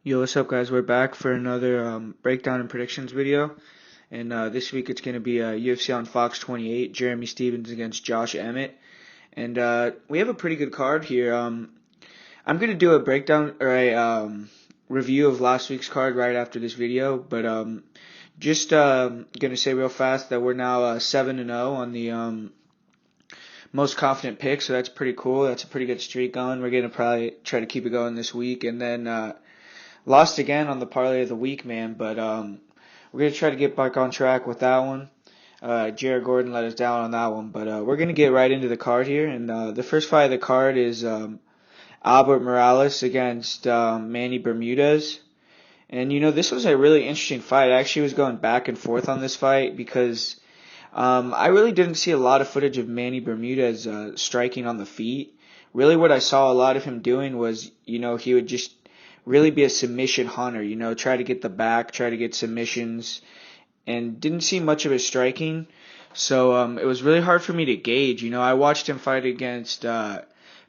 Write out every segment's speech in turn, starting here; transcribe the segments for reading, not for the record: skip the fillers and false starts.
Yo, what's up, guys? We're back for another breakdown and predictions video. And this week it's going to be UFC on Fox 28, Jeremy Stephens against Josh Emmett. And we have a pretty good card here. I'm going to do a breakdown or a review of last week's card right after this video. But just going to say real fast that we're now 7-0 on the most confident pick. So that's pretty cool. That's a pretty good streak going. We're going to probably try to keep it going this week. And then lost again on the parlay of the week, man, but we're going to try to get back on track with that one. Jared Gordon let us down on that one, but we're going to get right into the card here. And the first fight of the card is Albert Morales against Manny Bermudez. And, this was a really interesting fight. I actually was going back and forth on this fight because I really didn't see a lot of footage of Manny Bermudez striking on the feet. Really what I saw a lot of him doing was, he would just really be a submission hunter, try to get the back, try to get submissions, and didn't see much of his striking. So it was really hard for me to gauge. I watched him fight against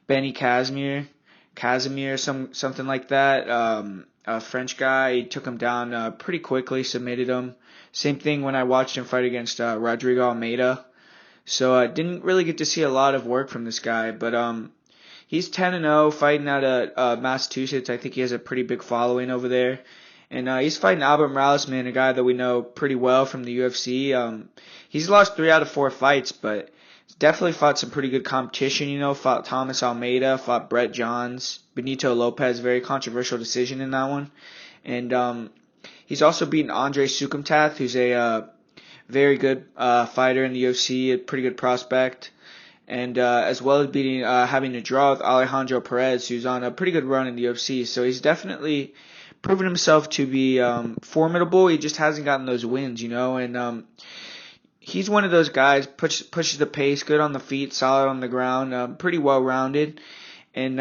Benny Casimir, something like that, a French guy. He took him down pretty quickly, submitted him. Same thing when I watched him fight against Rodrigo Almeida. So I didn't really get to see a lot of work from this guy, but he's 10-0, fighting out of Massachusetts. I think he has a pretty big following over there. And he's fighting Albert Morales, man, a guy that we know pretty well from the UFC. He's lost 3 out of 4 fights, but he's definitely fought some pretty good competition, fought Thomas Almeida, fought Brett Johns, Benito Lopez, very controversial decision in that one. And he's also beaten Andre Sukumtath, who's a very good fighter in the UFC, a pretty good prospect. And as well as having a draw with Alejandro Perez, who's on a pretty good run in the UFC. So he's definitely proven himself to be formidable. He just hasn't gotten those wins, And he's one of those guys, pushes the pace, good on the feet, solid on the ground, pretty well-rounded. And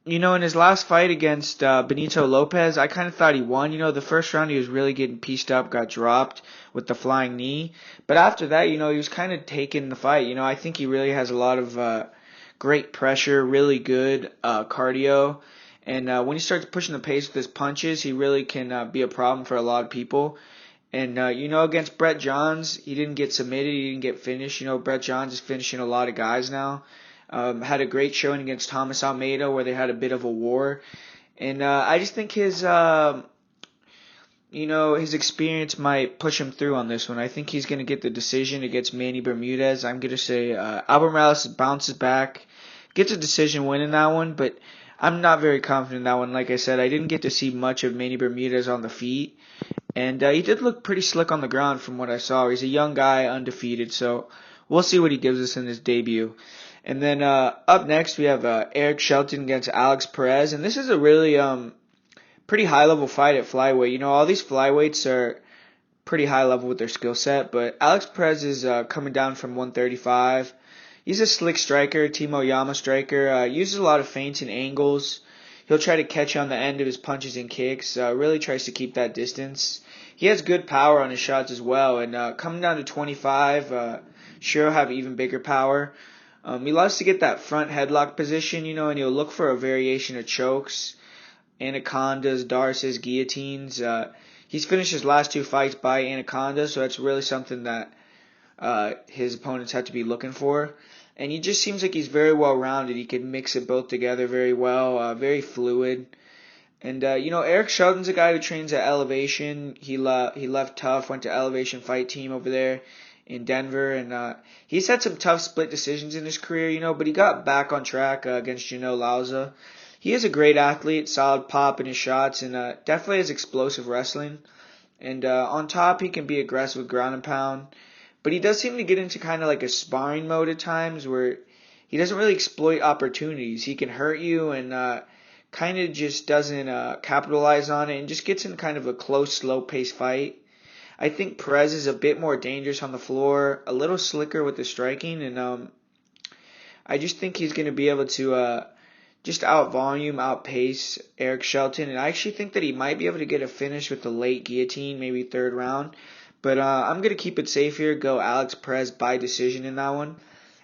in his last fight against Benito Lopez, I kind of thought he won. The first round he was really getting pieced up, got dropped with the flying knee. But after that, he was kind of taking the fight. I think he really has a lot of great pressure, really good cardio. And when he starts pushing the pace with his punches, he really can be a problem for a lot of people. And, against Brett Johns, he didn't get submitted, he didn't get finished. Brett Johns is finishing a lot of guys now. Had a great showing against Thomas Almeida where they had a bit of a war. And I just think his experience might push him through on this one. I think he's going to get the decision against Manny Bermudez. I'm going to say Albert Morales bounces back, gets a decision win in that one, but I'm not very confident in that one. Like I said, I didn't get to see much of Manny Bermudez on the feet. And he did look pretty slick on the ground from what I saw. He's a young guy, undefeated, so we'll see what he gives us in his debut. And then up next we have Eric Shelton against Alex Perez, and this is a really pretty high level fight at flyweight. All these flyweights are pretty high level with their skill set, but Alex Perez is coming down from 135. He's a slick striker, Timo Yama striker. Uses a lot of feints and angles. He'll try to catch on the end of his punches and kicks. Really tries to keep that distance. He has good power on his shots as well, and coming down to 25, sure he'll have even bigger power. He loves to get that front headlock position, and he'll look for a variation of chokes, anacondas, darces, guillotines. He's finished his last 2 fights by anaconda, so that's really something that his opponents have to be looking for. And he just seems like he's very well-rounded. He can mix it both together very well, very fluid. And, Eric Shelton's a guy who trains at Elevation. He left Tough, went to Elevation Fight Team over there in Denver, and he's had some tough split decisions in his career, but he got back on track against Janelle Lauza. He is a great athlete, solid pop in his shots, and definitely has explosive wrestling. And on top, he can be aggressive with ground and pound. But he does seem to get into kind of like a sparring mode at times where he doesn't really exploit opportunities. He can hurt you and kind of just doesn't capitalize on it and just gets in kind of a close, slow-paced fight. I think Perez is a bit more dangerous on the floor, a little slicker with the striking, and I just think he's going to be able to just out-volume, outpace Eric Shelton, and I actually think that he might be able to get a finish with the late guillotine, maybe 3rd round. But I'm going to keep it safe here, go Alex Perez by decision in that one.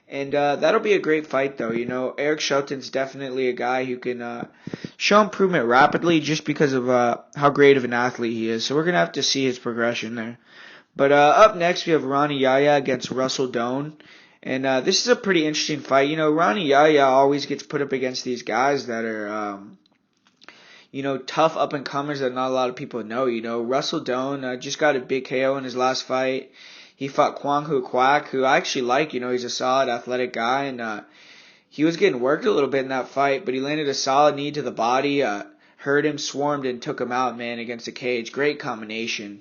And that'll be a great fight, though. Eric Shelton's definitely a guy who can show improvement rapidly just because of how great of an athlete he is. So we're going to have to see his progression there. But up next, we have Ronnie Yahya against Russell Doane. And this is a pretty interesting fight. Ronnie Yahya always gets put up against these guys that are, tough up-and-comers that not a lot of people know. Russell Doane just got a big KO in his last fight. He fought Kwang Hu Kwak, who I actually like. He's a solid, athletic guy. And he was getting worked a little bit in that fight, but he landed a solid knee to the body, hurt him, swarmed, and took him out, man, against the cage. Great combination.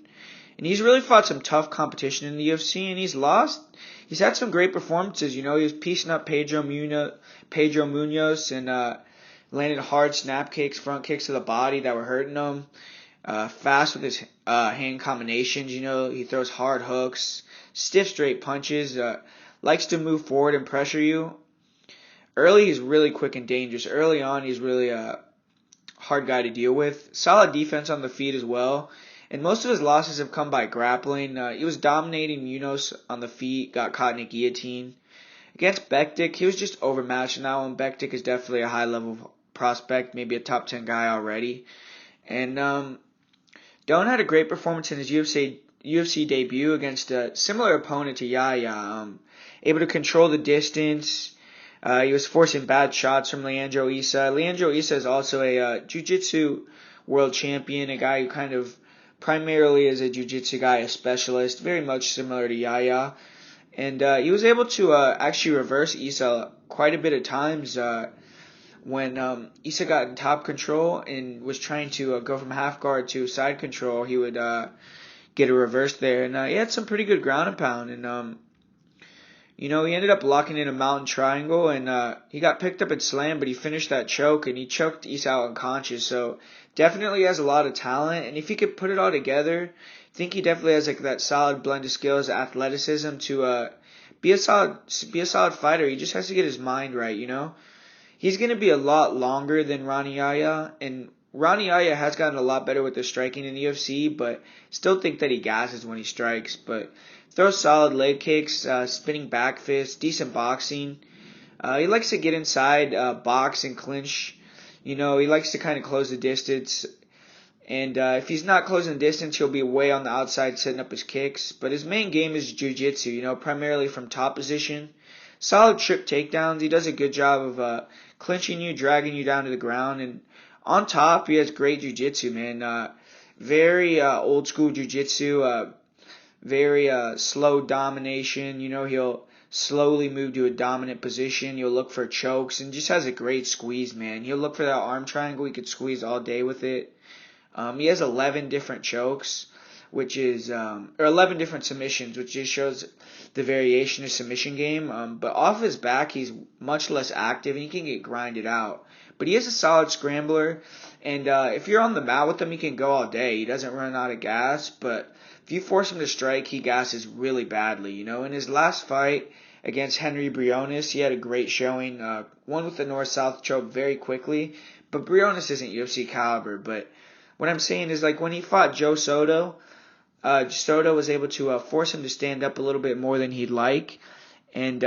And he's really fought some tough competition in the UFC, and he's lost. He's had some great performances. He was piecing up Pedro Munoz and landed hard snap kicks, front kicks to the body that were hurting him. Fast with his hand combinations. He throws hard hooks, stiff straight punches, likes to move forward and pressure you. Early, he's really quick and dangerous. Early on, he's really a hard guy to deal with. Solid defense on the feet as well. And most of his losses have come by grappling. He was dominating Munoz on the feet, got caught in a guillotine. Against Bektic, he was just overmatched in that one. Bektic is definitely a high-level prospect, maybe a top 10 guy already. And Doane had a great performance in his UFC debut against a similar opponent to Yahya. Able to control the distance. He was forcing bad shots from Leandro Issa. Leandro Issa is also a jiu-jitsu world champion, a guy who kind of primarily is a jiu-jitsu guy, a specialist, very much similar to Yahya. And he was able to actually reverse Issa quite a bit of times when Issa got in top control and was trying to go from half guard to side control. He would get a reverse there. And he had some pretty good ground and pound. And he ended up locking in a mountain triangle, and he got picked up and slammed, but he finished that choke, and he choked Issa out unconscious. So definitely has a lot of talent, and if he could put it all together, I think he definitely has that solid blend of skills, athleticism to be a solid fighter. He just has to get his mind right. He's going to be a lot longer than Ronnie Yahya, and Ronnie Yahya has gotten a lot better with the striking in the UFC, but still think that he gasses when he strikes. But throws solid leg kicks, spinning back fists, decent boxing. He likes to get inside, box and clinch. He likes to kind of close the distance. And if he's not closing the distance, he'll be way on the outside setting up his kicks. But his main game is jiu-jitsu, primarily from top position. Solid trip takedowns. He does a good job of clinching you, dragging you down to the ground. And on top, he has great jiu-jitsu, man. Very old school jiu-jitsu. Very slow domination. He'll slowly move to a dominant position. He'll look for chokes and just has a great squeeze, man. He'll look for that arm triangle. He could squeeze all day with it. He has 11 different chokes, which is, or 11 different submissions, which just shows the variation of submission game. But off his back, he's much less active and he can get grinded out. But he is a solid scrambler. And if you're on the mat with him, he can go all day. He doesn't run out of gas, but if you force him to strike, he gasses really badly. In his last fight against Henry Briones, he had a great showing. Won with the north-south choke very quickly. But Briones isn't UFC caliber. But what I'm saying is, when he fought Joe Soto, Soto was able to force him to stand up a little bit more than he'd like. And,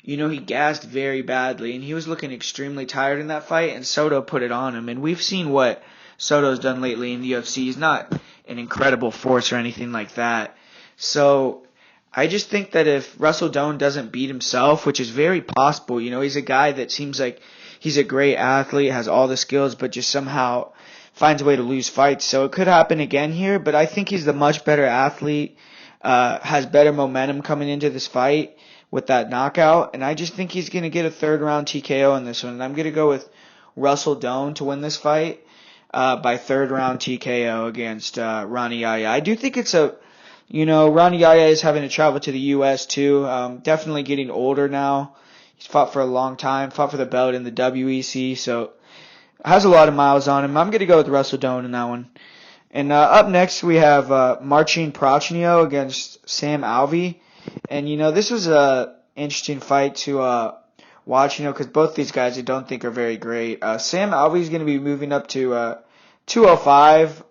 he gassed very badly. And he was looking extremely tired in that fight. And Soto put it on him. And we've seen what Soto's done lately in the UFC. He's not an incredible force or anything like that. So I just think that if Russell Doane doesn't beat himself, which is very possible, he's a guy that seems like he's a great athlete, has all the skills, but just somehow finds a way to lose fights. So it could happen again here, but I think he's the much better athlete, has better momentum coming into this fight with that knockout, and I just think he's going to get a third-round TKO in this one. And I'm going to go with Russell Doane to win this fight. By third round TKO against Ronnie Yahya. I do think it's Ronnie Yahya is having to travel to the U.S. too. Definitely getting older now. He's fought for a long time, fought for the belt in the WEC, so has a lot of miles on him. I'm going to go with Russell Doane in that one. And up next we have Marcin Prachnio against Sam Alvey. And, this was a interesting fight to watch, because both these guys I don't think are very great. Sam Alvey is going to be moving up to 205.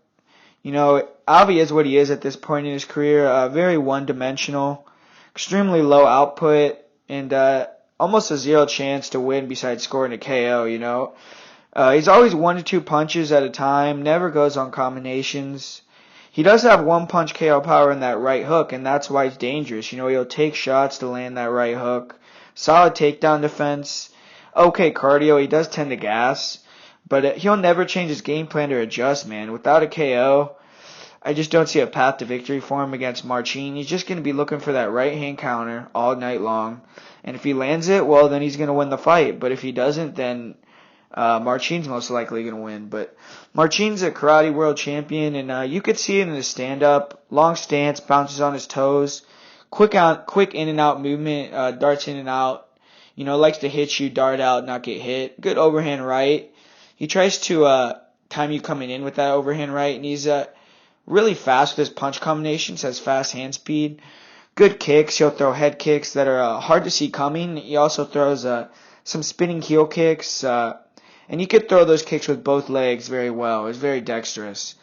Alvey is what he is at this point in his career. Very one-dimensional, extremely low output, and almost a zero chance to win besides scoring a KO, He's always 1 to 2 punches at a time, never goes on combinations. He does have one punch KO power in that right hook, and that's why he's dangerous. He'll take shots to land that right hook. Solid takedown defense. Okay cardio. He does tend to gas, but he'll never change his game plan or adjust, man. Without a KO, I just don't see a path to victory for him against Mercier. He's just going to be looking for that right hand counter all night long. And if he lands it, well, then he's going to win the fight. But if he doesn't, then Mercier's most likely going to win. But Mercier's a karate world champion, and you could see it in his stand-up. Long stance, bounces on his toes. Quick in and out movement, darts in and out. Likes to hit you, dart out, not get hit. Good overhand right. He tries to time you coming in with that overhand right, and he's really fast with his punch combinations, has fast hand speed. Good kicks. He'll throw head kicks that are hard to see coming. He also throws some spinning heel kicks, and he could throw those kicks with both legs very well. He's very dexterous.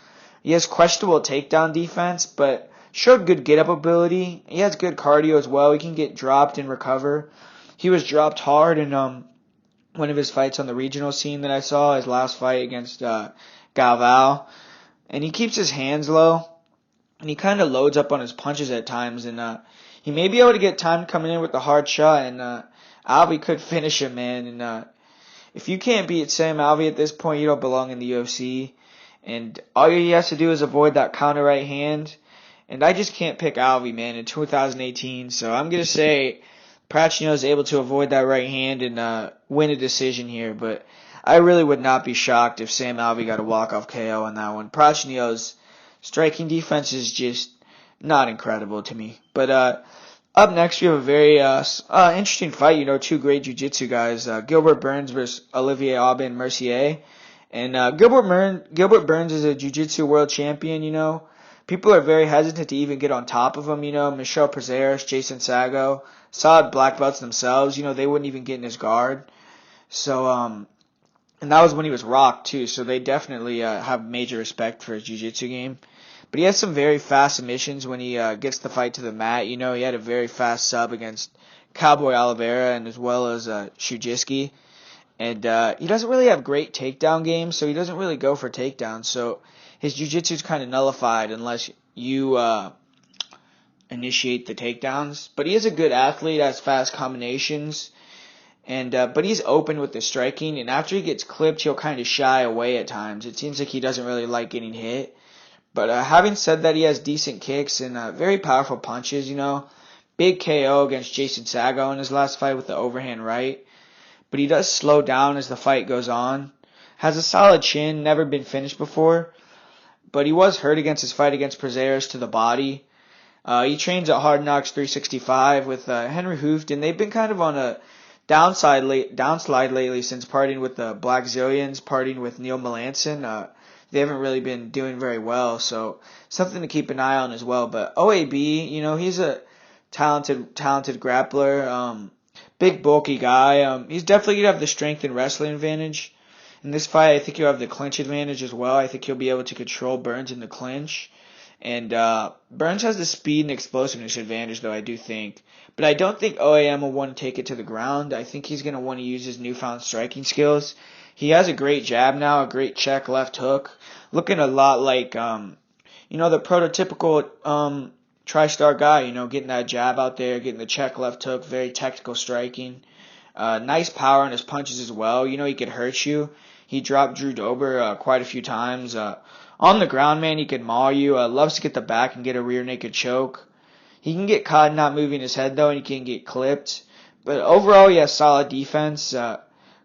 He has questionable takedown defense, but showed good get-up ability. He has good cardio as well. He can get dropped and recover. He was dropped hard in one of his fights on the regional scene that I saw, his last fight against Galvao. And he keeps his hands low, and he kind of loads up on his punches at times, and he may be able to get time coming in with the hard shot, and Alvey could finish him, man. And if you can't beat Sam Alvey at this point, you don't belong in the UFC. And all he has to do is avoid that counter right hand. And I just can't pick Alvey, man, in 2018. So I'm going to say Prachnio is able to avoid that right hand and win a decision here. But I really would not be shocked if Sam Alvey got a walk-off KO on that one. Prachnio's striking defense is just not incredible to me. But up next, we have a very interesting fight. Two great jiu-jitsu guys, Gilbert Burns versus Olivier Aubin Mercier. And Gilbert Burns is a jiu-jitsu world champion. People are very hesitant to even get on top of him. Michel Perez, Jason Sago, solid black belts themselves. They wouldn't even get in his guard. So, and that was when he was rocked too. So they definitely have major respect for his jiu-jitsu game. But he has some very fast submissions when he gets the fight to the mat. He had a very fast sub against Cowboy Oliveira and as well as Shujiski. And he doesn't really have great takedown games, so he doesn't really go for takedowns. So his jiu-jitsu is kind of nullified unless you initiate the takedowns. But he is a good athlete, has fast combinations. And but he's open with the striking, and after he gets clipped, he'll kind of shy away at times. It seems like he doesn't really like getting hit. But having said that, he has decent kicks and very powerful punches, Big KO against Jason Sago in his last fight with the overhand right. But he does slow down as the fight goes on. Has a solid chin, never been finished before. But he was hurt against his fight against Perez to the body. He trains at Hard Knocks 365 with Henry Hooft, and they've been kind of on a downslide lately since partying with the Black Zillions, partying with Neil Melanson. They haven't really been doing very well, so something to keep an eye on as well. But OAB, he's a talented grappler, big bulky guy. He's definitely gonna have the strength and wrestling advantage in this fight. I think he'll have the clinch advantage as well. I think he'll be able to control Burns in the clinch, and Burns has the speed and explosiveness advantage, though I do think. But I don't think OAM will want to take it to the ground. I think he's gonna want to use his newfound striking skills. He has a great jab now, a great check left hook, looking a lot like, the prototypical TriStar guy, getting that jab out there, getting the check left hook, very technical striking. Nice power in his punches as well. He could hurt you. He dropped Drew Dober quite a few times. On the ground, man, he can maul you. Loves to get the back and get a rear naked choke. He can get caught not moving his head, though, and he can get clipped. But overall, he has solid defense.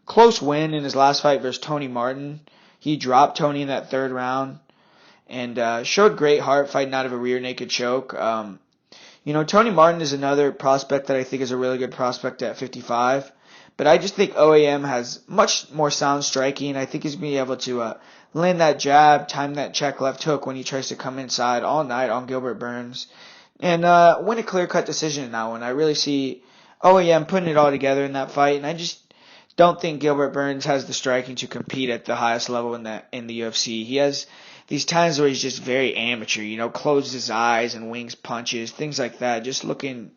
Close win in his last fight versus Tony Martin. He dropped Tony in that third round and showed great heart fighting out of a rear naked choke. Tony Martin is another prospect that I think is a really good prospect at 55. But I just think OAM has much more sound striking. I think he's going to be able to land that jab, time that check left hook when he tries to come inside all night on Gilbert Burns. And win a clear-cut decision in that one. I really see OAM putting it all together in that fight. And I just don't think Gilbert Burns has the striking to compete at the highest level in the UFC. He has these times where he's just very amateur, closes his eyes and wings punches, things like that, just looking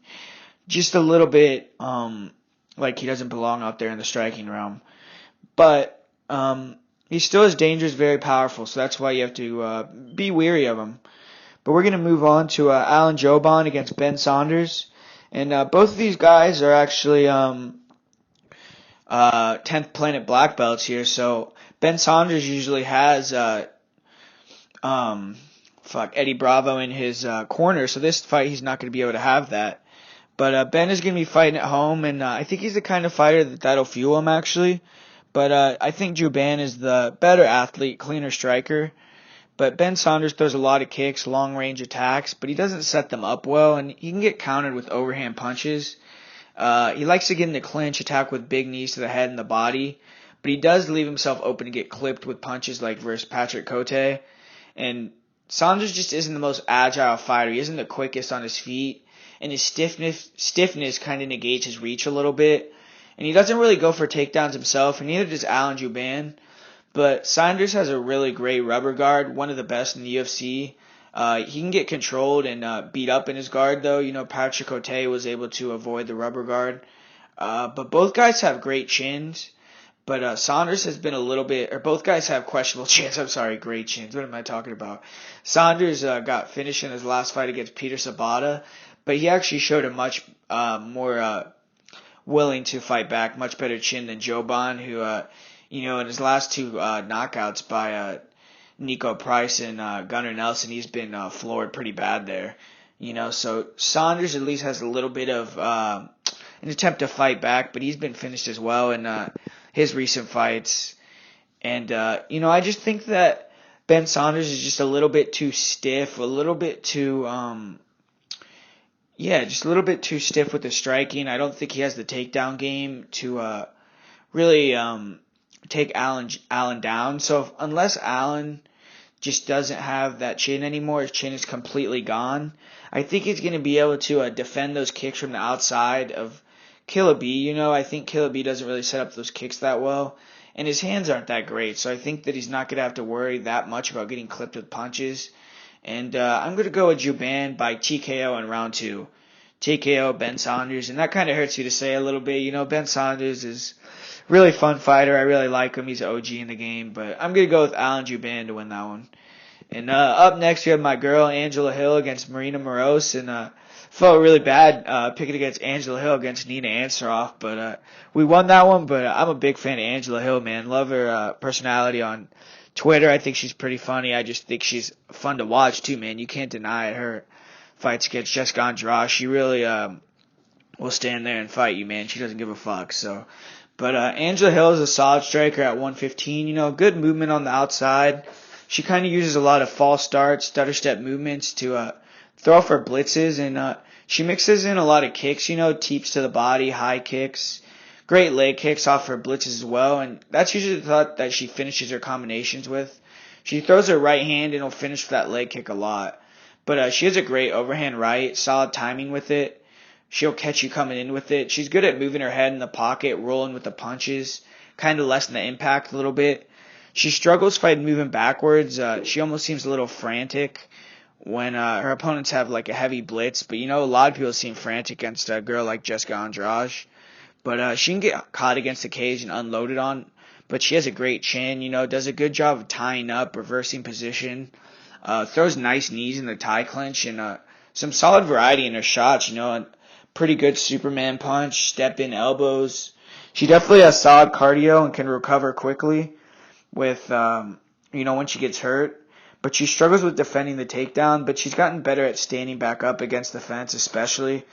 just a little bit like he doesn't belong out there in the striking realm. But He still is dangerous, very powerful, so that's why you have to be weary of him. But we're going to move on to Alan Jouban against Ben Saunders. And both of these guys are actually 10th Planet black belts here. So Ben Saunders usually has Eddie Bravo in his corner. So this fight, he's not going to be able to have that. But Ben is going to be fighting at home, and I think he's the kind of fighter that'll fuel him, actually. But I think Jouban is the better athlete, cleaner striker. But Ben Saunders throws a lot of kicks, long-range attacks, but he doesn't set them up well, and he can get countered with overhand punches. He likes to get in the clinch, attack with big knees to the head and the body, but he does leave himself open to get clipped with punches like versus Patrick Cote. And Saunders just isn't the most agile fighter. He isn't the quickest on his feet, and his stiffness kind of negates his reach a little bit. And he doesn't really go for takedowns himself, and neither does Alan Jouban. But Saunders has a really great rubber guard, one of the best in the UFC. He can get controlled and beat up in his guard, though. You know, Patrick Cote was able to avoid the rubber guard. But both guys have great chins. But Saunders has been a little bit, or both guys have questionable chins. I'm sorry, great chins. What am I talking about? Saunders got finished in his last fight against Peter Sabata, but he actually showed a much more willing to fight back, much better chin than Jouban, who, in his last two knockouts by Nico Price and Gunnar Nelson, he's been floored pretty bad there. So Saunders at least has a little bit of an attempt to fight back, but he's been finished as well in his recent fights. And, I just think that Ben Saunders is just a little bit too stiff, a little bit too, just a little bit too stiff with the striking. I don't think he has the takedown game to really take Alan down. So unless Alan just doesn't have that chin anymore, his chin is completely gone, I think he's going to be able to defend those kicks from the outside of Killer B. I think Killer B doesn't really set up those kicks that well, and his hands aren't that great, so I think that he's not going to have to worry that much about getting clipped with punches. And I'm going to go with Jouban by TKO in round 2. TKO Ben Saunders, and that kind of hurts you to say a little bit. Ben Saunders is a really fun fighter. I really like him. He's an OG in the game, but I'm going to go with Alan Jouban to win that one. And up next, we have my girl Angela Hill against Marina Moroz, and felt really bad picking against Angela Hill against Nina Ansaroff, but we won that one. But I'm a big fan of Angela Hill, man. Love her personality on Twitter. I think she's pretty funny. I just think she's fun to watch too, man. You can't deny it. Her fights against Jessica Andrade, she really will stand there and fight you, man. She doesn't give a fuck. But Angela Hill is a solid striker at 115. Good movement on the outside. She kind of uses a lot of false starts, stutter step movements to throw off her blitzes, and she mixes in a lot of kicks, teeps to the body, high kicks, great leg kicks off her blitzes as well, and that's usually the thought that she finishes her combinations with. She throws her right hand and will finish with that leg kick a lot. But she has a great overhand right, solid timing with it. She'll catch you coming in with it. She's good at moving her head in the pocket, rolling with the punches, kind of lessen the impact a little bit. She struggles fighting moving backwards. She almost seems a little frantic when her opponents have like a heavy blitz. But a lot of people seem frantic against a girl like Jessica Andrade. But she can get caught against the cage and unloaded on. But she has a great chin, does a good job of tying up, reversing position. Throws nice knees in the tie clinch, and some solid variety in her shots, a pretty good Superman punch, step in elbows. She definitely has solid cardio and can recover quickly with, when she gets hurt. But she struggles with defending the takedown, but she's gotten better at standing back up against the fence especially.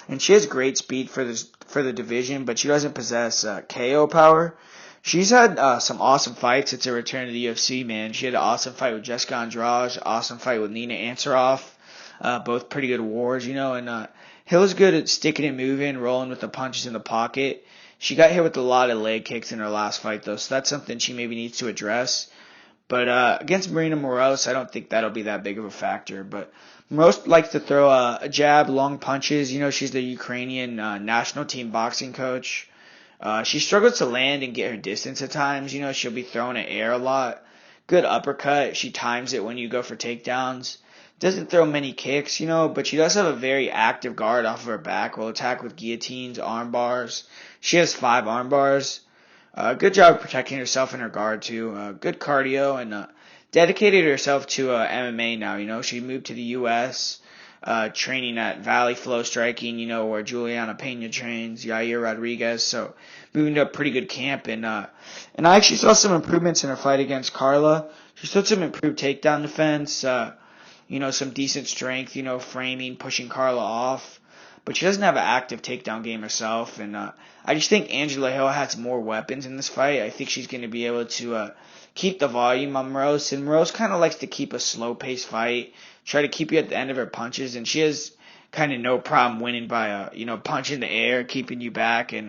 And she has great speed for the division, but she doesn't possess KO power. She's had some awesome fights since her return to the UFC, man. She had an awesome fight with Jessica Andrade, awesome fight with Nina Ansaroff, both pretty good wars, and Hill's good at sticking and moving, rolling with the punches in the pocket. She got hit with a lot of leg kicks in her last fight, though, so that's something she maybe needs to address. But against Marina Moroz, I don't think that'll be that big of a factor. But Moroz likes to throw a jab, long punches. She's the Ukrainian national team boxing coach. She struggles to land and get her distance at times. She'll be throwing in air a lot. Good uppercut. She times it when you go for takedowns. Doesn't throw many kicks, but she does have a very active guard off of her back. Will attack with guillotines, arm bars. She has 5 arm bars. Good job of protecting herself in her guard, too. Good cardio and dedicated herself to MMA now. She moved to the U.S., training at Valley Flow Striking, where Juliana Pena trains, Yair Rodriguez. So moving to a pretty good camp. And I actually saw some improvements in her fight against Carla. She showed some improved takedown defense, some decent strength, framing, pushing Carla off. But she doesn't have an active takedown game herself, and I just think Angela Hill has more weapons in this fight. I think she's going to be able to keep the volume on Morose, and Morose kind of likes to keep a slow-paced fight, try to keep you at the end of her punches, and she has kind of no problem winning by a punch in the air, keeping you back, and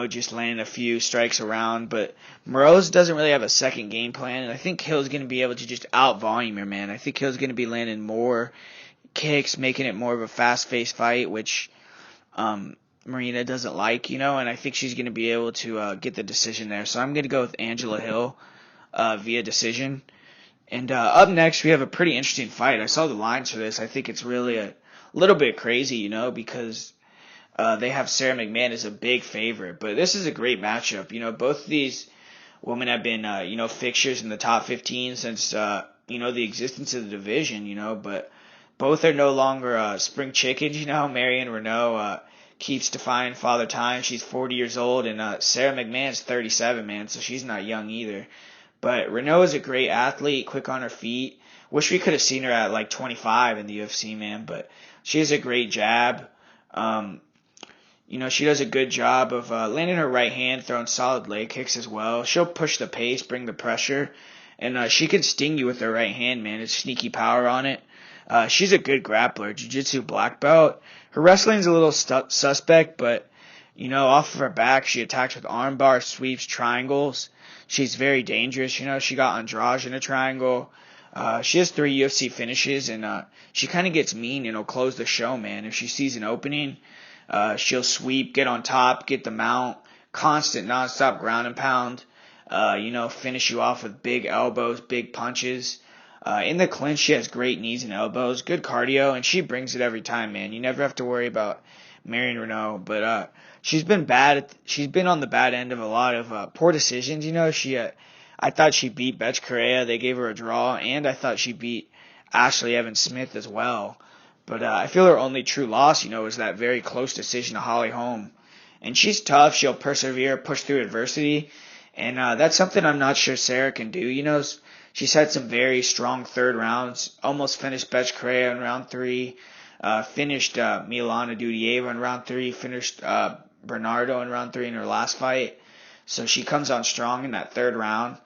just landing a few strikes around. But Morose doesn't really have a second game plan, and I think Hill's going to be able to just out-volume her, man. I think Hill's going to be landing more kicks, making it more of a fast-paced fight, which Marina doesn't like, and I think she's going to be able to get the decision there. So I'm going to go with Angela Hill via decision. And up next, we have a pretty interesting fight. I saw the lines for this. I think it's really a little bit crazy, because they have Sarah McMahon as a big favorite. But this is a great matchup. Both of these women have been, fixtures in the top 15 since, the existence of the division, but both are no longer spring chickens, Marion Reneau keeps defying Father Time. She's 40 years old, and Sarah McMahon's 37, man, so she's not young either. But Reneau is a great athlete, quick on her feet. Wish we could have seen her at like 25 in the UFC, man, but she has a great jab. She does a good job of landing her right hand, throwing solid leg kicks as well. She'll push the pace, bring the pressure, and she can sting you with her right hand, man. It's sneaky power on it. She's a good grappler, jiu-jitsu black belt. Her wrestling's a little suspect, but, off of her back, she attacks with arm bars, sweeps, triangles. She's very dangerous. She got Andrade in a triangle. She has 3 UFC finishes, and she kind of gets mean and will close the show, man. If she sees an opening, she'll sweep, get on top, get the mount, constant, nonstop ground and pound, finish you off with big elbows, big punches. In the clinch, she has great knees and elbows, good cardio, and she brings it every time, man. You never have to worry about Marion Reneau, but she's been bad. She's been on the bad end of a lot of poor decisions. I thought she beat Betch Correa. They gave her a draw, and I thought she beat Ashley Evans Smith as well. But I feel her only true loss, is that very close decision to Holly Holm. And she's tough. She'll persevere, push through adversity, and that's something I'm not sure Sarah can do. She's had some very strong third rounds, almost finished Betch Correa in round 3, finished Milana Dudieva in round 3, finished Bernardo in round 3 in her last fight. So she comes on strong in that third round.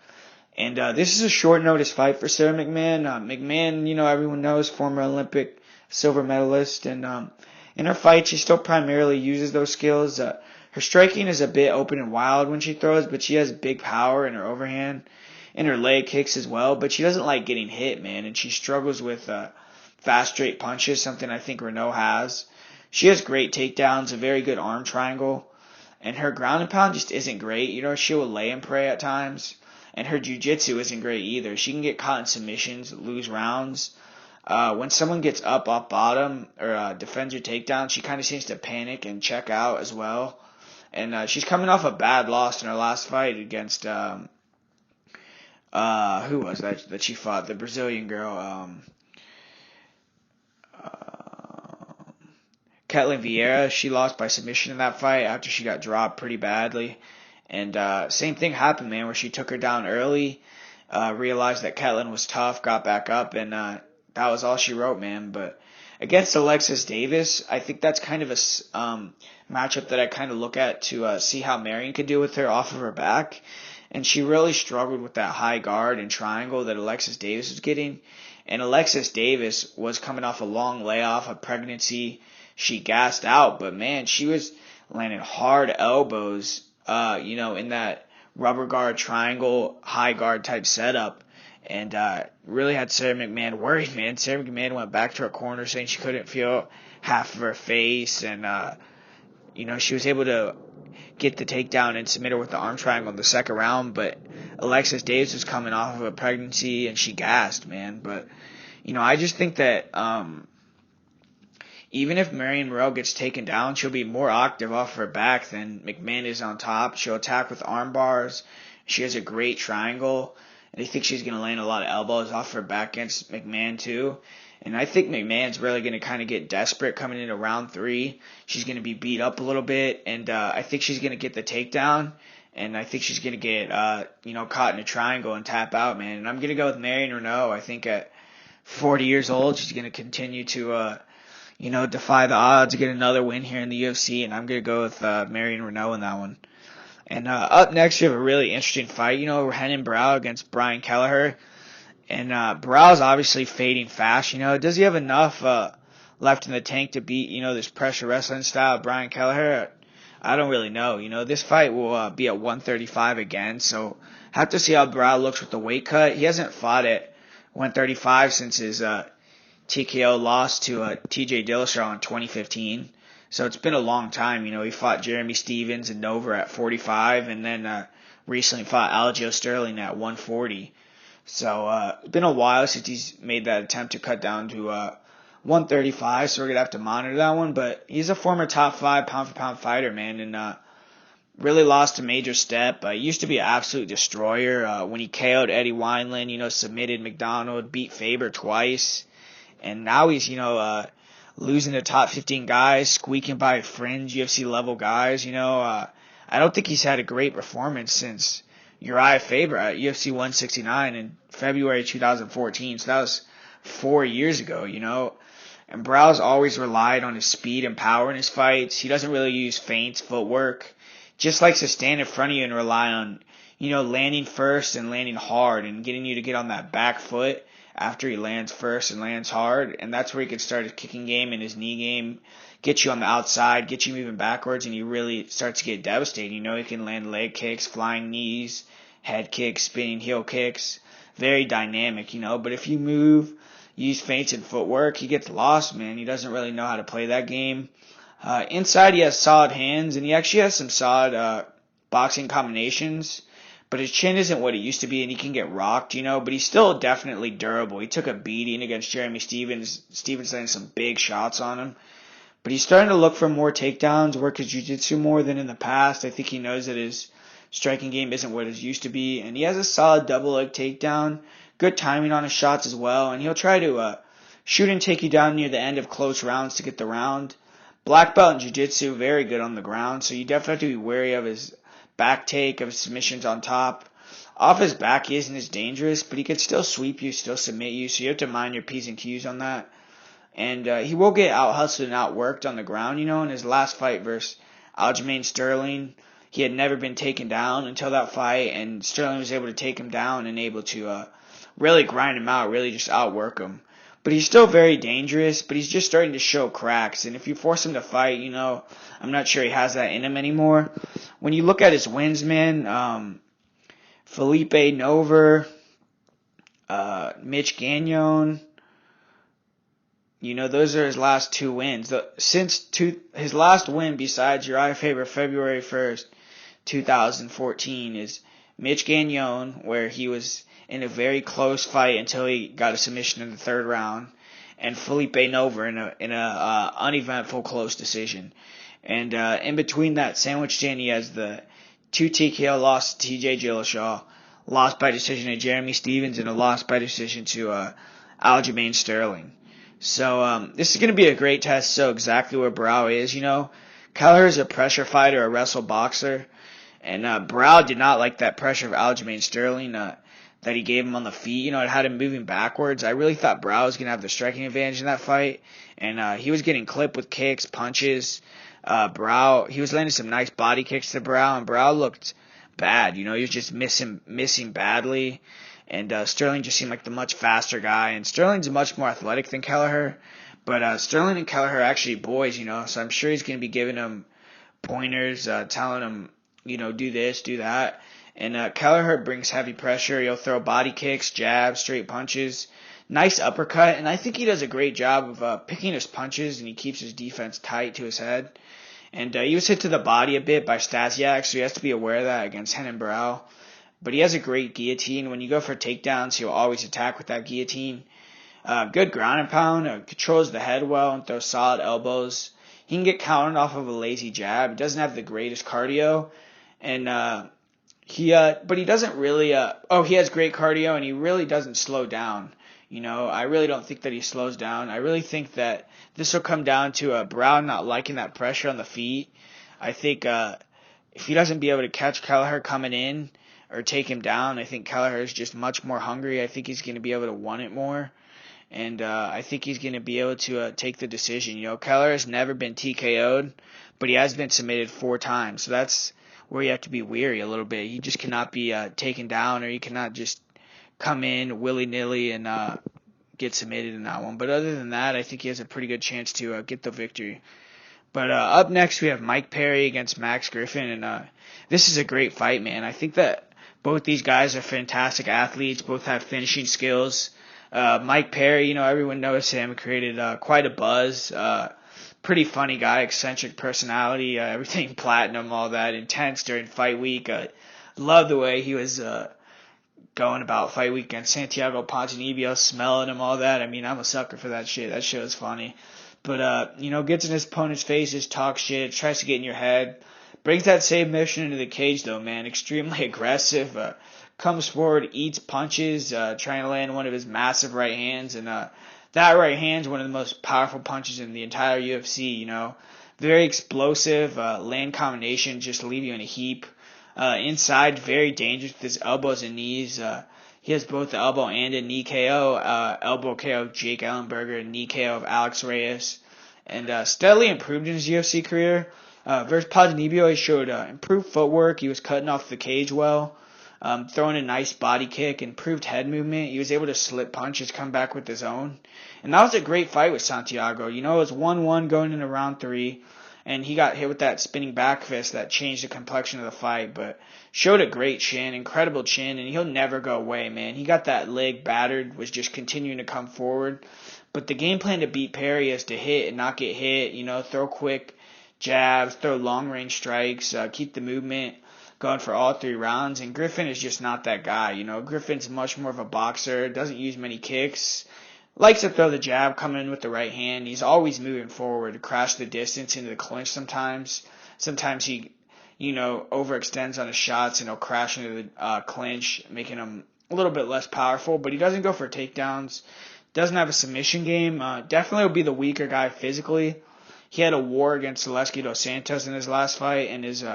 And this is a short notice fight for Sarah McMahon. McMahon, everyone knows, former Olympic silver medalist. And in her fight, she still primarily uses those skills. Her striking is a bit open and wild when she throws, but she has big power in her overhand. In her leg kicks as well, but she doesn't like getting hit, man, and she struggles with fast straight punches, something I think Reneau has. She has great takedowns, a very good arm triangle, and her ground and pound just isn't great. She will lay and pray at times, and her jiu-jitsu isn't great either. She can get caught in submissions, lose rounds. When someone gets up off bottom or defends your takedown, she kind of seems to panic and check out as well. And she's coming off a bad loss in her last fight against who was that she fought? The Brazilian girl, Ketlin Vieira. She lost by submission in that fight after she got dropped pretty badly. And same thing happened, man, where she took her down early, realized that Ketlin was tough, got back up, and that was all she wrote, man. But against Alexis Davis, I think that's kind of a matchup that I kind of look at to see how Marion could do with her off of her back. And she really struggled with that high guard and triangle that Alexis Davis was getting. And Alexis Davis was coming off a long layoff, a pregnancy. She gassed out, but man, she was landing hard elbows, in that rubber guard triangle, high guard type setup. And really had Sarah McMahon worried, man. Sarah McMahon went back to her corner saying she couldn't feel half of her face. And, she was able to get the takedown and submit her with the arm triangle in the second round, but Alexis Davis was coming off of a pregnancy and she gassed, man. But, I just think that, even if Marion Moreau gets taken down, she'll be more active off her back than McMahon is on top. She'll attack with arm bars. She has a great triangle. And I think she's going to land a lot of elbows off her back against McMahon too. And I think McMahon's really going to kind of get desperate coming into round 3. She's going to be beat up a little bit. And I think she's going to get the takedown. And I think she's going to get, caught in a triangle and tap out, man. And I'm going to go with Marion Reneau. I think at 40 years old, she's going to continue to, defy the odds, get another win here in the UFC. And I'm going to go with Marion Reneau in that one. And up next, we have a really interesting fight. Renan Barão against Brian Kelleher. And Barão's obviously fading fast. Does he have enough left in the tank to beat, this pressure wrestling style of Brian Kelleher? I don't really know. This fight will be at 135 again, so have to see how Barão looks with the weight cut. He hasn't fought at 135 since his TKO loss to TJ Dillashaw in 2015. So it's been a long time. He fought Jeremy Stephens and Nova at 45, and then recently fought Aljamain Sterling at 140. So it's been a while since he's made that attempt to cut down to 135, so we're going to have to monitor that one. But he's a former top 5 pound-for-pound fighter, man, and really lost a major step. Used to be an absolute destroyer when he KO'd Eddie Wineland, submitted McDonald, beat Faber twice. And now he's, losing to top 15 guys, squeaking by fringe UFC-level guys. I don't think he's had a great performance since Uriah Faber at UFC 169 in February 2014. So that was 4 years ago, And Barão's always relied on his speed and power in his fights. He doesn't really use feints, footwork. Just likes to stand in front of you and rely on, landing first and landing hard and getting you to get on that back foot after he lands first and lands hard. And that's where he can start his kicking game and his knee game, get you on the outside, get you moving backwards, and he really starts to get devastating. He can land leg kicks, flying knees, head kicks, spinning heel kicks. Very dynamic, But if you move, use feints and footwork, he gets lost, man. He doesn't really know how to play that game. Inside, he has solid hands, and he actually has some solid boxing combinations. But his chin isn't what it used to be, and he can get rocked, But he's still definitely durable. He took a beating against Jeremy Stephens. Stephens landed some big shots on him. But he's starting to look for more takedowns, work his jiu-jitsu more than in the past. I think he knows that his striking game isn't what it used to be. And he has a solid double leg takedown. Good timing on his shots as well. And he'll try to shoot and take you down near the end of close rounds to get the round. Black belt in jiu-jitsu, very good on the ground. So you definitely have to be wary of his back take, of his submissions on top. Off his back, he isn't as dangerous, but he could still sweep you, still submit you. So you have to mind your P's and Q's on that. And he will get out-hustled and outworked on the ground, In his last fight versus Aljamain Sterling, he had never been taken down until that fight, and Sterling was able to take him down and able to really grind him out, really just outwork him. But he's still very dangerous, but he's just starting to show cracks. And if you force him to fight, I'm not sure he has that in him anymore. When you look at his wins, man, Felipe Nover, Mitch Gagnon, those are his last 2 wins. His last win besides Uriah Faber February 1st, 2014 is Mitch Gagnon, where he was in a very close fight until he got a submission in the 3rd round, and Felipe Nover in a uneventful close decision. And in between that sandwich stand, he has the 2 TKO loss to TJ Dillashaw, lost by decision to Jeremy Stephens, and a loss by decision to Aljamain Sterling. So this is going to be a great test. So exactly where Barão is, Kelleher is a pressure fighter, a wrestle boxer, and Barão did not like that pressure of Aljamain Sterling that he gave him on the feet. It had him moving backwards. I really thought Barão was going to have the striking advantage in that fight, and he was getting clipped with kicks, punches. Barão, he was landing some nice body kicks to Barão, and Barão looked bad. He was just missing badly. And Sterling just seemed like the much faster guy. And Sterling's much more athletic than Kelleher. But Sterling and Kelleher are actually boys, So I'm sure he's going to be giving him pointers, telling him, do this, do that. And Kelleher brings heavy pressure. He'll throw body kicks, jabs, straight punches. Nice uppercut. And I think he does a great job of picking his punches, and he keeps his defense tight to his head. And he was hit to the body a bit by Stasiak, so he has to be aware of that against Renan Barão. But he has a great guillotine. When you go for takedowns, he'll always attack with that guillotine. Good ground and pound, controls the head well and throws solid elbows. He can get counted off of a lazy jab. He doesn't have the greatest cardio, and but he doesn't really. He has great cardio, and he really doesn't slow down. I really don't think that he slows down. I really think that this will come down to Brown not liking that pressure on the feet. I think if he doesn't be able to catch Kelleher coming in or take him down, I think Kelleher is just much more hungry. I think he's going to be able to want it more. And I think he's going to be able to take the decision. Kelleher has never been TKO'd, but he has been submitted 4 times. So that's where you have to be weary a little bit. He just cannot be taken down, or he cannot just come in willy-nilly and get submitted in that one. But other than that, I think he has a pretty good chance to get the victory. But up next, we have Mike Perry against Max Griffin. And this is a great fight, man. I think that both these guys are fantastic athletes. Both have finishing skills. Mike Perry, everyone knows him, created quite a buzz. Pretty funny guy, eccentric personality, everything platinum, all that, intense during fight week. Love the way he was going about fight week against Santiago Ponzinibbio, smelling him, all that. I mean, I'm a sucker for that shit. That shit was funny. But, gets in his opponent's faces, talks shit, tries to get in your head. Brings that same mission into the cage, though, man. Extremely aggressive. Comes forward, eats punches, trying to land one of his massive right hands. And that right hand's one of the most powerful punches in the entire UFC, Very explosive, land combination, just leave you in a heap. Inside, very dangerous with his elbows and knees. He has both the elbow and a knee KO. Elbow KO of Jake Ellenberger, knee KO of Alex Reyes. And steadily improved in his UFC career. Versus Ponzinibbio, he showed improved footwork. He was cutting off the cage well. Throwing a nice body kick, improved head movement. He was able to slip punches, come back with his own. And that was a great fight with Santiago. It was 1-1 going into round 3. And he got hit with that spinning back fist that changed the complexion of the fight. But showed a great chin, incredible chin. And he'll never go away, man. He got that leg battered, was just continuing to come forward. But the game plan to beat Perry is to hit and not get hit. Throw quick jabs, throw long range strikes, keep the movement going for all 3 rounds, and Griffin is just not that guy. Griffin's much more of a boxer, doesn't use many kicks, likes to throw the jab, coming in with the right hand. He's always moving forward to crash the distance into the clinch sometimes. Sometimes he, overextends on his shots and he'll crash into the clinch, making him a little bit less powerful, but he doesn't go for takedowns, doesn't have a submission game, definitely will be the weaker guy physically. He had a war against Zaleski dos Santos in his last fight, and his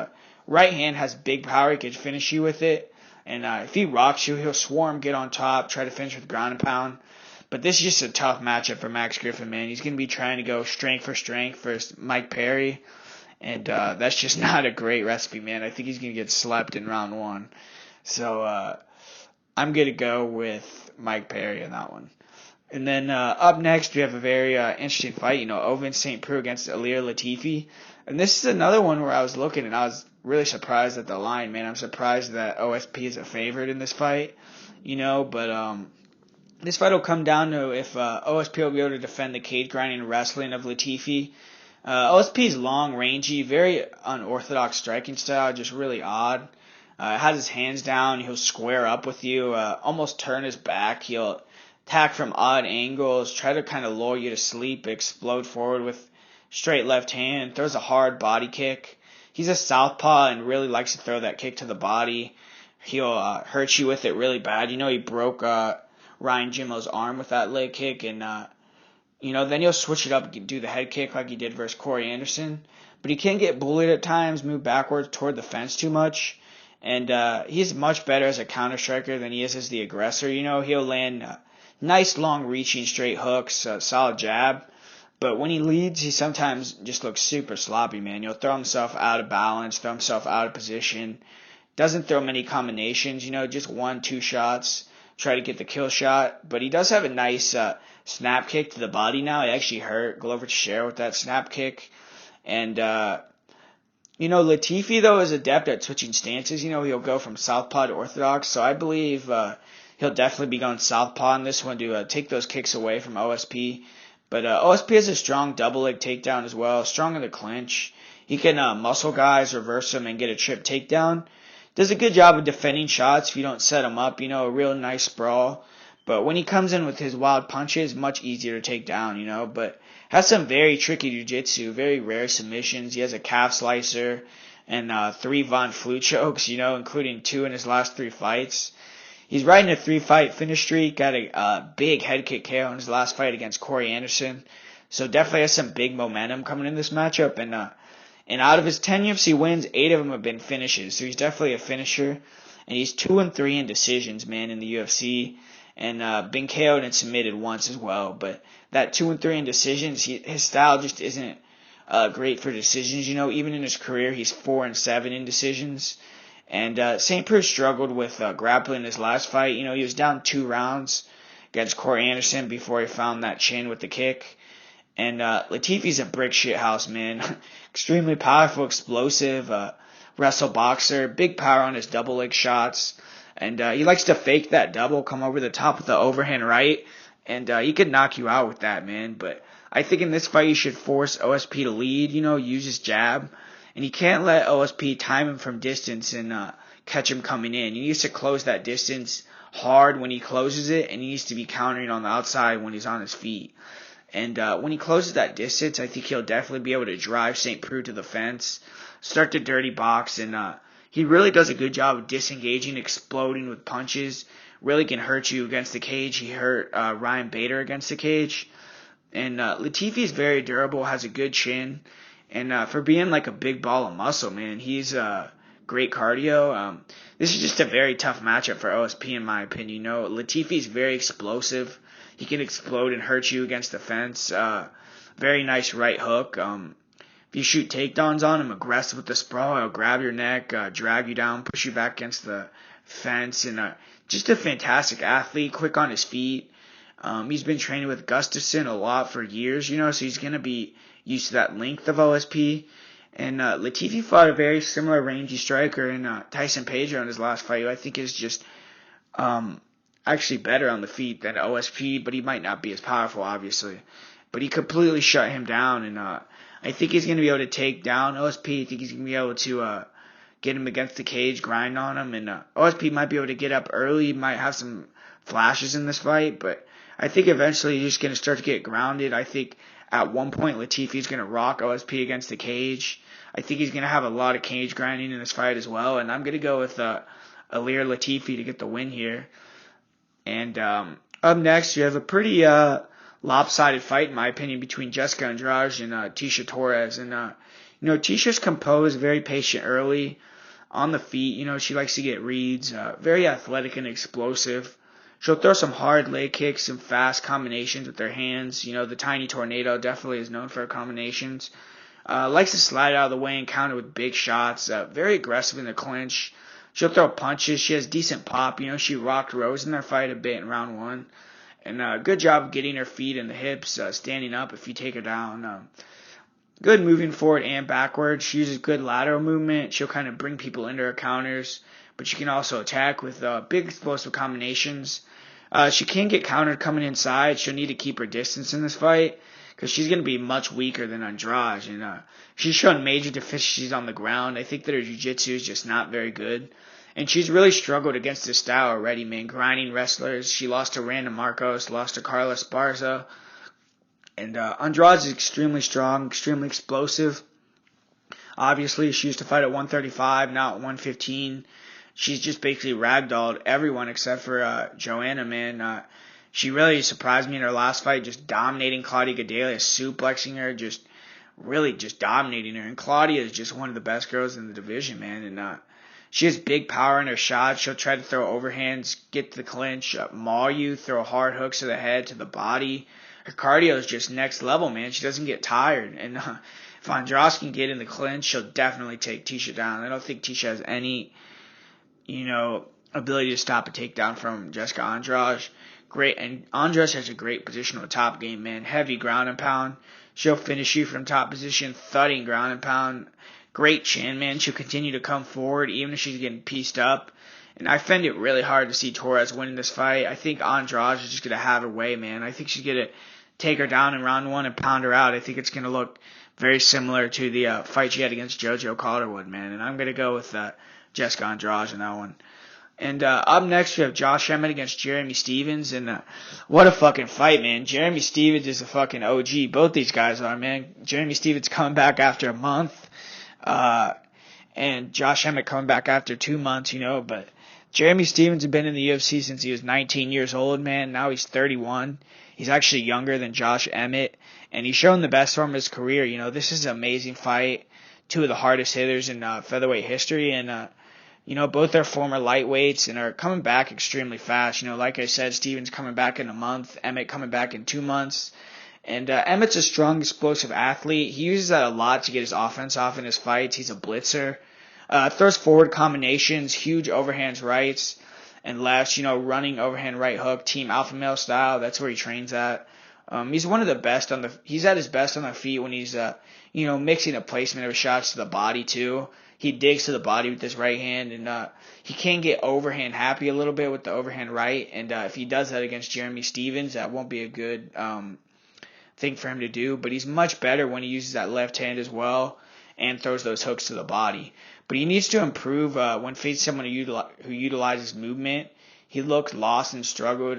right hand has big power. He could finish you with it. And if he rocks you, he'll swarm, get on top, try to finish with ground and pound. But this is just a tough matchup for Max Griffin, man. He's going to be trying to go strength for strength versus Mike Perry. And that's just not a great recipe, man. I think he's going to get slept in round 1. So I'm going to go with Mike Perry in that one. And then up next, we have a very interesting fight. Ovince St. Preux against Ilir Latifi. And this is another one where I was looking and I was really surprised at the line, man. I'm surprised that OSP is a favorite in this fight, but this fight will come down to if OSP will be able to defend the cage grinding and wrestling of Latifi. OSP is long, rangy, very unorthodox striking style, just really odd. Has his hands down, he'll square up with you, almost turn his back, he'll attack from odd angles, try to kind of lull you to sleep, explode forward with straight left hand, throws a hard body kick. He's a southpaw and really likes to throw that kick to the body. He'll hurt you with it really bad. He broke Ryan Jimmo's arm with that leg kick, and then he'll switch it up and do the head kick like he did versus Corey Anderson. But he can get bullied at times, move backwards toward the fence too much. And he's much better as a counter striker than he is as the aggressor. He'll land nice long reaching straight hooks, solid jab. But when he leads, he sometimes just looks super sloppy, man. He'll throw himself out of balance, throw himself out of position. Doesn't throw many combinations, just 1-2 shots. Try to get the kill shot. But he does have a nice snap kick to the body now. He actually hurt Glover Teixeira with that snap kick. And, Latifi, though, is adept at switching stances. He'll go from southpaw to orthodox. So I believe he'll definitely be going southpaw in this one to take those kicks away from OSP. But OSP has a strong double leg takedown as well, strong in the clinch. He can muscle guys, reverse them, and get a trip takedown. Does a good job of defending shots if you don't set him up, a real nice sprawl. But when he comes in with his wild punches, much easier to take down, but has some very tricky jiu-jitsu, very rare submissions. He has a calf slicer and 3 Von Flue chokes, including 2 in his last 3 fights. He's riding a 3-fight finish streak, got a big head kick KO in his last fight against Corey Anderson. So definitely has some big momentum coming in this matchup. And out of his 10 UFC wins, 8 of them have been finishes. So he's definitely a finisher. And he's 2-3 in decisions, man, in the UFC. And been KO'd and submitted once as well. But that 2-3 in decisions, his style just isn't great for decisions. Even in his career, he's 4-7 in decisions. And St. Preux struggled with grappling in his last fight. He was down 2 rounds against Corey Anderson before he found that chin with the kick. And Latifi's a brick shit house, man. Extremely powerful, explosive, wrestle boxer, big power on his double leg shots. And he likes to fake that double, come over the top with the overhand right. And he could knock you out with that, man. But I think in this fight you should force OSP to lead, use his jab. And you can't let OSP time him from distance and catch him coming in. He needs to close that distance hard when he closes it, and he needs to be countering on the outside when he's on his feet. And when he closes that distance, I think he'll definitely be able to drive St. Preux to the fence, start to dirty box, and he really does a good job of disengaging, exploding with punches. Really can hurt you against the cage. He hurt Ryan Bader against the cage. And Latifi is very durable, has a good chin. And for being like a big ball of muscle, man, he's great cardio. This is just a very tough matchup for OSP, in my opinion. Latifi's very explosive. He can explode and hurt you against the fence. Very nice right hook. If you shoot takedowns on him, aggressive with the sprawl, he'll grab your neck, drag you down, push you back against the fence. And just a fantastic athlete, quick on his feet. He's been training with Gustafsson a lot for years, so he's going to be used to that length of OSP. And Latifi fought a very similar rangy striker in Tyson Pedro in his last fight, who I think is just actually better on the feet than OSP, but he might not be as powerful, obviously. But he completely shut him down, and I think he's going to be able to take down OSP. I think he's going to be able to get him against the cage, grind on him, and OSP might be able to get up early, might have some flashes in this fight, but I think eventually he's just going to start to get grounded. I think at one point Latifi's going to rock OSP against the cage. I think he's going to have a lot of cage grinding in this fight as well, and I'm going to go with Ilir Latifi to get the win here. And up next, you have a pretty lopsided fight, in my opinion, between Jessica Andrade and Tecia Torres. And, Ticia's composed, very patient early on the feet. She likes to get reads, very athletic and explosive. She'll throw some hard leg kicks, some fast combinations with her hands. The tiny tornado definitely is known for her combinations. Likes to slide out of the way and counter with big shots. Very aggressive in the clinch. She'll throw punches. She has decent pop. She rocked Rose in their fight a bit in round 1. And good job of getting her feet and the hips, standing up if you take her down. Good moving forward and backwards. She uses good lateral movement. She'll kind of bring people into her counters. But she can also attack with big explosive combinations. She can get countered coming inside. She'll need to keep her distance in this fight because she's going to be much weaker than Andrade. And she's shown major deficiencies on the ground. I think that her jiu-jitsu is just not very good. And she's really struggled against this style already, man. Grinding wrestlers. She lost to Randa Marcos, lost to Carla Esparza. And Andrade is extremely strong, extremely explosive. Obviously, she used to fight at 135, now at 115. She's just basically ragdolled everyone except for Joanna, man. She really surprised me in her last fight, just dominating Claudia Gadelha, suplexing her, just really just dominating her. And Claudia is just one of the best girls in the division, man. And she has big power in her shots. She'll try to throw overhands, get to the clinch, maul you, throw hard hooks to the head, to the body. Her cardio is just next level, man. She doesn't get tired. And if Andrade can get in the clinch, she'll definitely take Tecia down. I don't think Tecia has any ability to stop a takedown from Jessica Andrade. Great, and Andrade has a great positional top game, man. Heavy ground and pound. She'll finish you from top position, thudding ground and pound. Great chin, man. She'll continue to come forward even if she's getting pieced up. And I find it really hard to see Torres winning this fight. I think Andrade is just going to have her way, man. I think she's going to take her down in round 1 and pound her out. I think it's going to look very similar to the fight she had against JoJo Calderwood, man. And I'm going to go with Jessica Andrade in that one. And up next, we have Josh Emmett against Jeremy Stephens. And what a fucking fight, man. Jeremy Stephens is a fucking OG. Both these guys are, man. Jeremy Stephens coming back after a month. And Josh Emmett coming back after 2 months, But Jeremy Stephens has been in the UFC since he was 19 years old, man. Now he's 31. He's actually younger than Josh Emmett. And he's shown the best form of his career. This is an amazing fight. Two of the hardest hitters in featherweight history. And, both are former lightweights and are coming back extremely fast. Like I said, Stephens coming back in a month, Emmett coming back in 2 months. And Emmett's a strong, explosive athlete. He uses that a lot to get his offense off in his fights. He's a blitzer. Throws forward combinations, huge overhands rights and lefts, running overhand right hook, team alpha male style. That's where he trains at. He's one of the best he's at his best on the feet when he's, mixing a placement of his shots to the body too. He digs to the body with his right hand, and he can get overhand happy a little bit with the overhand right. And if he does that against Jeremy Stephens, that won't be a good thing for him to do. But he's much better when he uses that left hand as well and throws those hooks to the body. But he needs to improve when facing someone who utilizes movement. He looked lost and struggled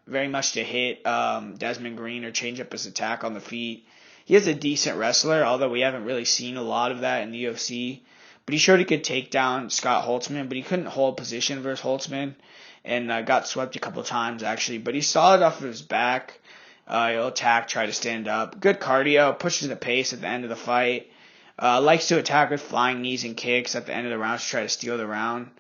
very much to hit Desmond Green or change up his attack on the feet. He is a decent wrestler, although we haven't really seen a lot of that in the UFC. But he showed he could take down Scott Holtzman, but he couldn't hold position versus Holtzman, and got swept a couple times, actually. But he's solid off of his back. He'll attack, try to stand up. Good cardio, pushes the pace at the end of the fight. Likes to attack with flying knees and kicks at the end of the round to try to steal the round.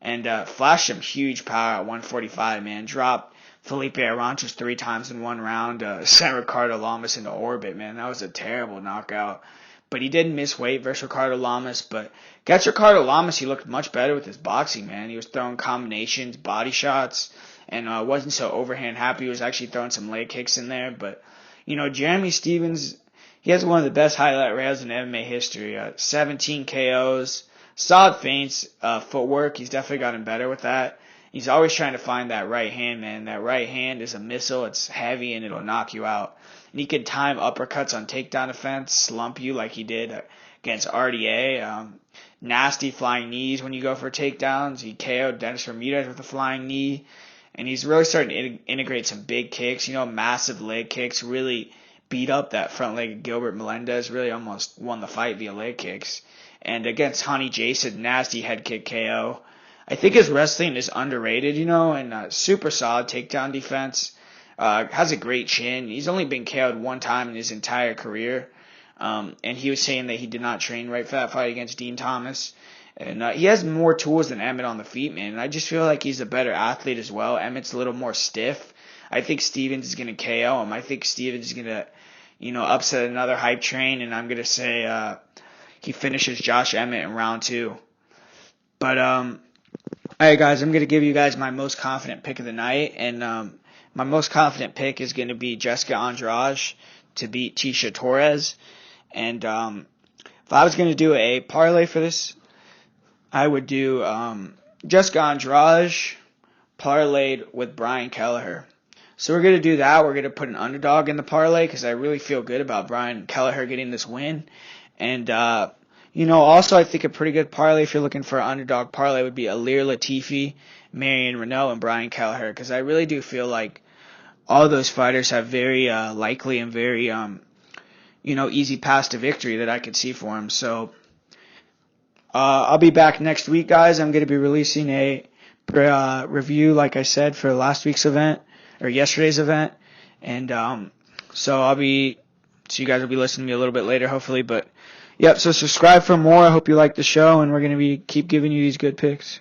And flashed some huge power at 145, man. Dropped Felipe Arantes 3 times in 1 round. Sent Ricardo Lamas into orbit, man. That was a terrible knockout. But he did miss weight versus Ricardo Lamas. But against Ricardo Lamas, he looked much better with his boxing, man. He was throwing combinations, body shots, and wasn't so overhand happy. He was actually throwing some leg kicks in there. But, Jeremy Stephens, he has one of the best highlight rails in MMA history. 17 KOs, solid feints, footwork. He's definitely gotten better with that. He's always trying to find that right hand, man. That right hand is a missile. It's heavy and it'll knock you out. And he can time uppercuts on takedown defense, slump you like he did against RDA. Nasty flying knees when you go for takedowns. He KO'd Dennis Ramirez with a flying knee. And he's really starting to integrate some big kicks, massive leg kicks, really beat up that front leg of Gilbert Melendez, really almost won the fight via leg kicks. And against Honey Jason, nasty head kick KO. I think his wrestling is underrated, and super solid takedown defense. Has a great chin. He's only been KO'd 1 time in his entire career. And he was saying that he did not train right for that fight against Dean Thomas. And he has more tools than Emmett on the feet, man. And I just feel like he's a better athlete as well. Emmett's a little more stiff. I think Stephens is going to KO him. I think Stephens is going to, upset another hype train. And I'm going to say he finishes Josh Emmett in round 2. But, all right, guys, I'm going to give you guys my most confident pick of the night. And my most confident pick is going to be Jessica Andrade to beat Tecia Torres. And if I was going to do a parlay for this, I would do Jessica Andrade parlayed with Brian Kelleher. So we're going to do that. We're going to put an underdog in the parlay because I really feel good about Brian Kelleher getting this win. And, also I think a pretty good parlay if you're looking for an underdog parlay would be Alir Latifi, Marion Reneau, and Brian Kelleher because I really do feel like all those fighters have very likely and very, easy path to victory that I could see for them. So I'll be back next week, guys. I'm going to be releasing a review, like I said, for last week's event or yesterday's event. And so you guys will be listening to me a little bit later, hopefully. But, yep, so subscribe for more. I hope you like the show, and we're going to keep giving you these good picks.